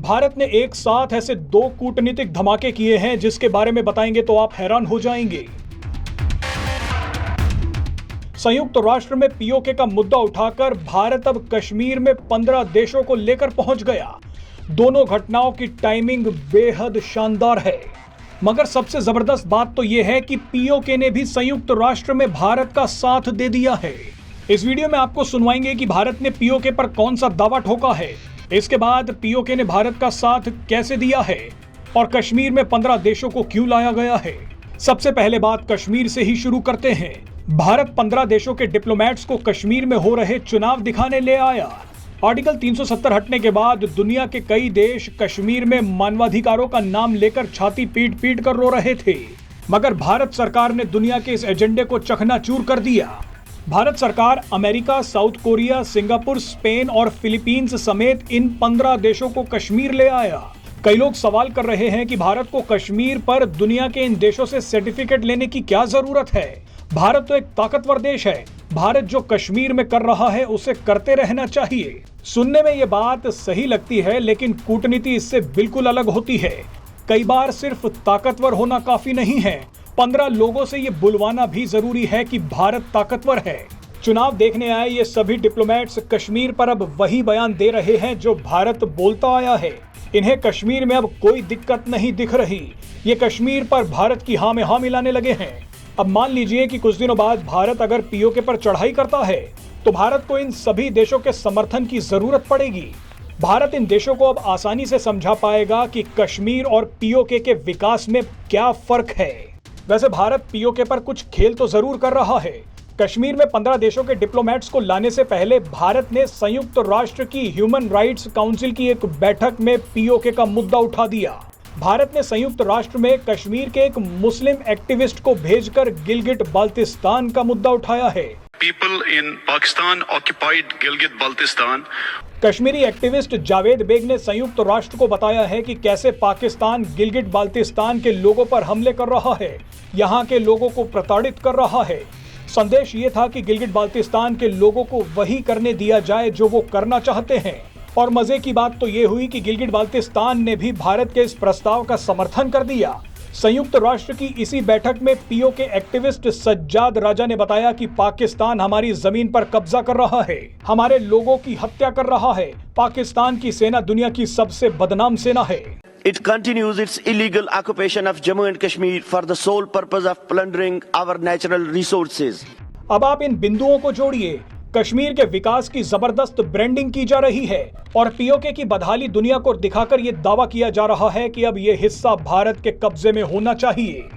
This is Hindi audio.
भारत ने एक साथ ऐसे दो कूटनीतिक धमाके किए हैं जिसके बारे में बताएंगे तो आप हैरान हो जाएंगे। संयुक्त राष्ट्र में पीओके का मुद्दा उठाकर भारत अब कश्मीर में 15 देशों को लेकर पहुंच गया। दोनों घटनाओं की टाइमिंग बेहद शानदार है, मगर सबसे जबरदस्त बात तो यह है कि पीओके ने भी संयुक्त राष्ट्र में भारत का साथ दे दिया है। इस वीडियो में आपको सुनवाएंगे कि भारत ने पीओके पर कौन सा दावा ठोका है, इसके बाद पीओके ने भारत का साथ कैसे दिया है और कश्मीर में 15 देशों को क्यों लाया गया है। सबसे पहले बात कश्मीर से ही शुरू करते हैं। भारत 15 देशों के डिप्लोमेट्स को कश्मीर में हो रहे चुनाव दिखाने ले आया। आर्टिकल 370 हटने के बाद दुनिया के कई देश कश्मीर में मानवाधिकारों का नाम लेकर छाती पीट पीट कर रो रहे थे, मगर भारत सरकार ने दुनिया के इस एजेंडे को चकनाचूर कर दिया। भारत सरकार America, south Korea, Singapore, Spain और फिलीपींस समेत इन 15 देशों को कश्मीर ले आया। कई लोग सवाल कर रहे हैं कि भारत को कश्मीर पर दुनिया के इन देशों से सर्टिफिकेट लेने की क्या जरूरत है। भारत तो एक ताकतवर देश है, भारत जो कश्मीर में कर रहा है उसे करते रहना चाहिए। सुनने में ये बात सही लगती है, लेकिन कूटनीति इससे बिल्कुल अलग होती है। कई बार सिर्फ ताकतवर होना काफी नहीं है, 15 लोगों से ये बुलवाना भी जरूरी है कि भारत ताकतवर है। चुनाव देखने आए ये सभी डिप्लोमेट्स कश्मीर पर अब वही बयान दे रहे हैं जो भारत बोलता आया है। इन्हें कश्मीर में अब कोई दिक्कत नहीं दिख रही। ये कश्मीर पर भारत की हाँ में हाँ मिलाने लगे हैं। अब मान लीजिए कि कुछ दिनों बाद भारत अगर पीओके पर चढ़ाई करता है तो भारत को इन सभी देशों के समर्थन की जरूरत पड़ेगी। भारत इन देशों को अब आसानी से समझा पाएगा कि कश्मीर और पीओके के विकास में क्या फर्क है। वैसे भारत पीओके पर कुछ खेल तो जरूर कर रहा है। कश्मीर में 15 देशों के डिप्लोमेट्स को लाने से पहले भारत ने संयुक्त राष्ट्र की ह्यूमन राइट्स काउंसिल की एक बैठक में पीओके का मुद्दा उठा दिया। भारत ने संयुक्त राष्ट्र में कश्मीर के एक मुस्लिम एक्टिविस्ट को भेजकर गिलगिट बाल्टिस्तान का मुद्दा उठाया है। People in Pakistan occupied Gilgit-Baltistan. Kashmiri activist Javed Baig ने संयुक्त राष्ट्र को बताया है कि कैसे पाकिस्तान गिलगिट बाल्टिस्तान के लोगों पर हमले कर रहा है, यहाँ के लोगों को प्रताड़ित कर रहा है। संदेश ये था कि गिलगिट बाल्टिस्तान के लोगों को वही करने दिया जाए जो वो करना चाहते हैं। और मजे की बात तो ये हुई कि गिलगिट बाल्टिस्तान ने भी भारत के इस प्रस्ताव का समर्थन कर दिया। संयुक्त राष्ट्र की इसी बैठक में पीओके एक्टिविस्ट सज्जाद राजा ने बताया कि पाकिस्तान हमारी जमीन पर कब्जा कर रहा है, हमारे लोगों की हत्या कर रहा है। पाकिस्तान की सेना दुनिया की सबसे बदनाम सेना है। It continues its illegal occupation of Jammu and Kashmir for the sole purpose of plundering our natural resources. अब आप इन बिंदुओं को जोड़िए। कश्मीर के विकास की जबरदस्त ब्रांडिंग की जा रही है और पीओके की बदहाली दुनिया को दिखाकर ये दावा किया जा रहा है कि अब ये हिस्सा भारत के कब्जे में होना चाहिए।